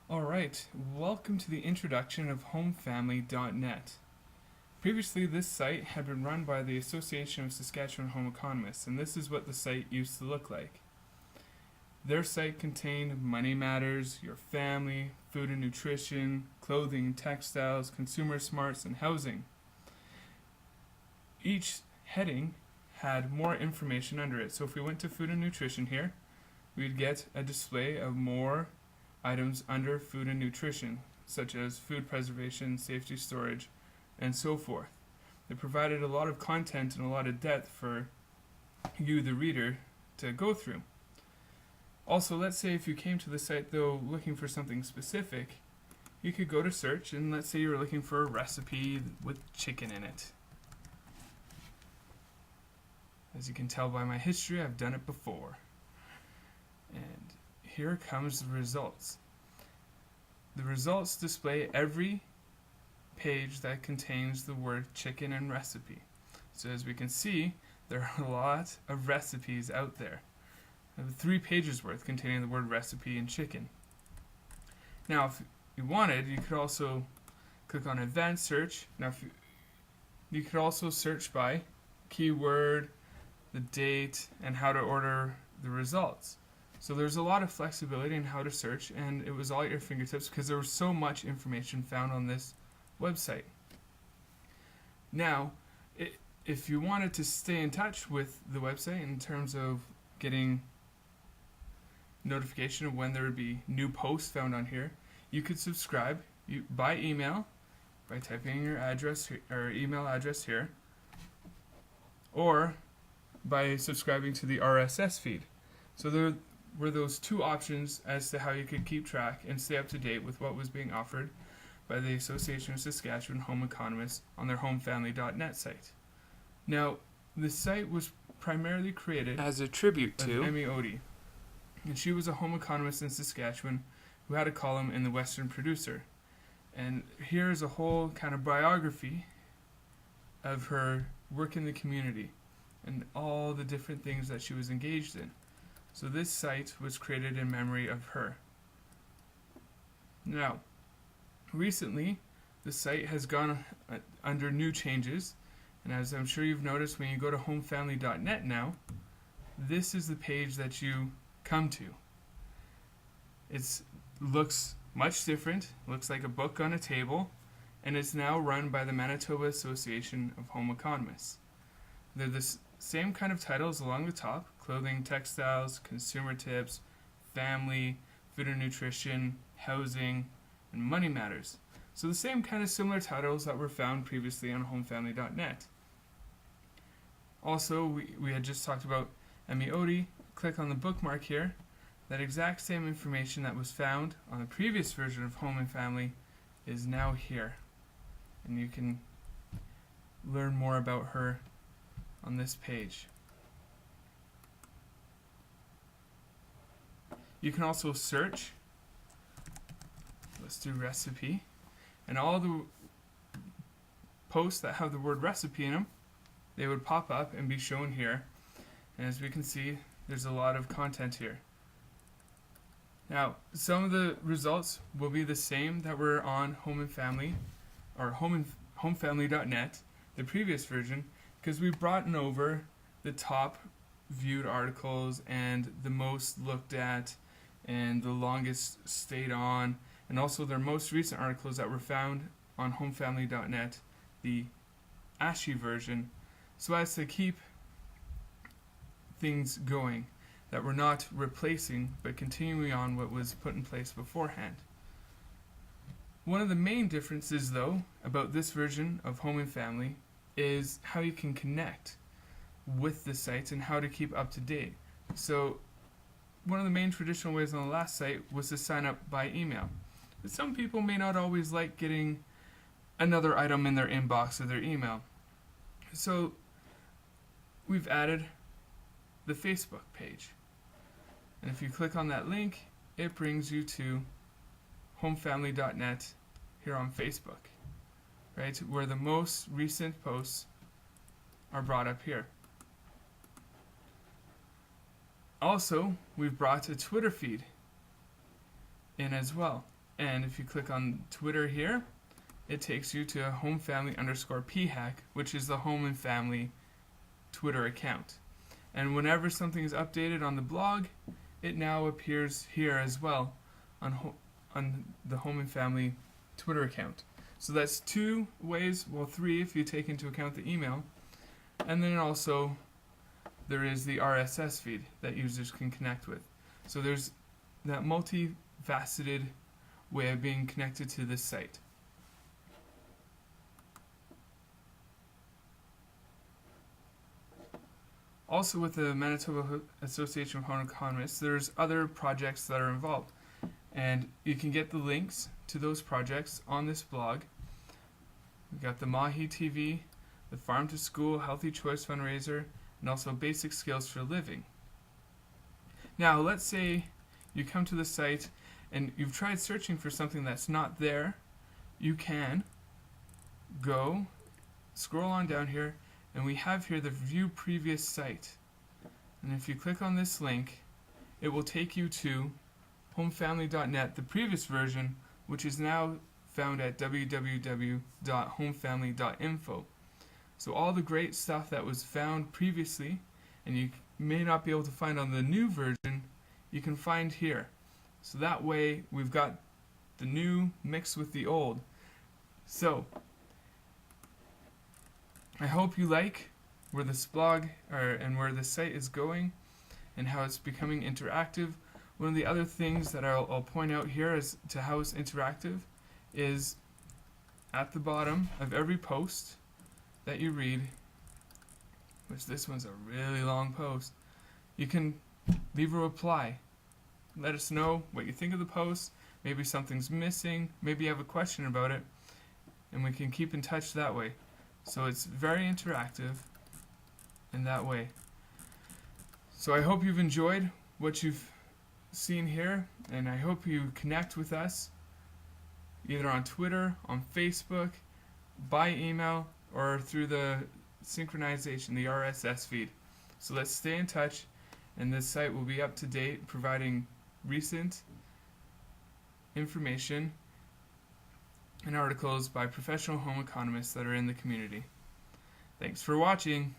Alright, welcome to the introduction of HomeFamily.net. Previously, this site had been run by the Association of Saskatchewan Home Economists, and this is what the site used to look like. Their site contained money matters, your family, food and nutrition, clothing, textiles, consumer smarts, and housing. Each heading had more information under it. So if we went to food and nutrition here, we'd get a display of more items under food and nutrition, such as food preservation, safety storage, and so forth. It provided a lot of content and a lot of depth for you, the reader, to go through. Also, let's say if you came to the site though looking for something specific, you could go to search, and let's say you were looking for a recipe with chicken in it. As you can tell by my history, I've done it before. And here comes the results. The results display every page that contains the word chicken and recipe. So as we can see, there are a lot of recipes out there. I have 3 pages worth containing the word recipe and chicken. Now, if you wanted, you could also click on advanced search. Now, you could also search by keyword, the date, and how to order the results. So there's a lot of flexibility in how to search, and it was all at your fingertips because there was so much information found on this website. Now, if you wanted to stay in touch with the website in terms of getting notification of when there would be new posts found on here, you could subscribe by email by typing your address or email address here, or by subscribing to the RSS feed. So there were those 2 options as to how you could keep track and stay up to date with what was being offered by the Association of Saskatchewan Home Economists on their HomeFamily.net site. Now, the site was primarily created as a tribute to Emmy Odie, and she was a home economist in Saskatchewan who had a column in the Western Producer. And here is a whole kind of biography of her work in the community and all the different things that she was engaged in. So this site was created in memory of her. Now, recently, the site has gone under new changes, and as I'm sure you've noticed, when you go to homefamily.net now, this is the page that you come to. It looks much different, looks like a book on a table, and it's now run by the Manitoba Association of Home Economists. They're the same kind of titles along the top: clothing, textiles, consumer tips, family, food and nutrition, housing, and money matters. So the same kind of similar titles that were found previously on homefamily.net. Also, we had just talked about Emmy Odie. Click on the bookmark here. That exact same information that was found on the previous version of Home and Family is now here. And you can learn more about her on this page. You can also search. Let's do recipe. And all the posts that have the word recipe in them, they would pop up and be shown here. And as we can see, there's a lot of content here. Now, some of the results will be the same that were on Home and Family, or homefamily.net, the previous version, because we've brought over the top viewed articles and the most looked at and the longest stayed on, and also their most recent articles that were found on homefamily.net, the ASHI version, so as to keep things going, that we're not replacing but continuing on what was put in place beforehand. One of the main differences, though, about this version of Home and Family is how you can connect with the sites and how to keep up to date. So one of the main traditional ways on the last site was to sign up by email. But some people may not always like getting another item in their inbox or their email. So we've added the Facebook page. And if you click on that link, it brings you to homefamily.net here on Facebook, right, where the most recent posts are brought up here. Also, we've brought a Twitter feed in as well. And if you click on Twitter here, it takes you to homefamily_phac, which is the home and family Twitter account. And whenever something is updated on the blog, it now appears here as well on the home and family Twitter account. So that's 2 ways, well 3 if you take into account the email. And then also there is the RSS feed that users can connect with. So there's that multifaceted way of being connected to this site. Also with the Manitoba Association of Home Economists, there's other projects that are involved. And you can get the links to those projects on this blog. We've got the Mahi TV, the Farm to School Healthy Choice Fundraiser, and also Basic Skills for Living. Now, let's say you come to the site and you've tried searching for something that's not there. You can go, scroll on down here, and we have here the View Previous Site. And if you click on this link, it will take you to homefamily.net, the previous version, which is now found at www.homefamily.info. So all the great stuff that was found previously, and you may not be able to find on the new version, you can find here. So that way we've got the new mixed with the old. So I hope you like where this blog and where this site is going and how it's becoming interactive. One of the other things that I'll point out here as to how it's interactive is at the bottom of every post that you read, which this one's a really long post, you can leave a reply. Let us know what you think of the post. Maybe something's missing, maybe you have a question about it, and we can keep in touch that way. So it's very interactive in that way. So I hope you've enjoyed what you've seen here, and I hope you connect with us either on Twitter, on Facebook, by email, or through the synchronization, the RSS feed. So let's stay in touch, and this site will be up to date, providing recent information and articles by professional home economists that are in the community. Thanks for watching.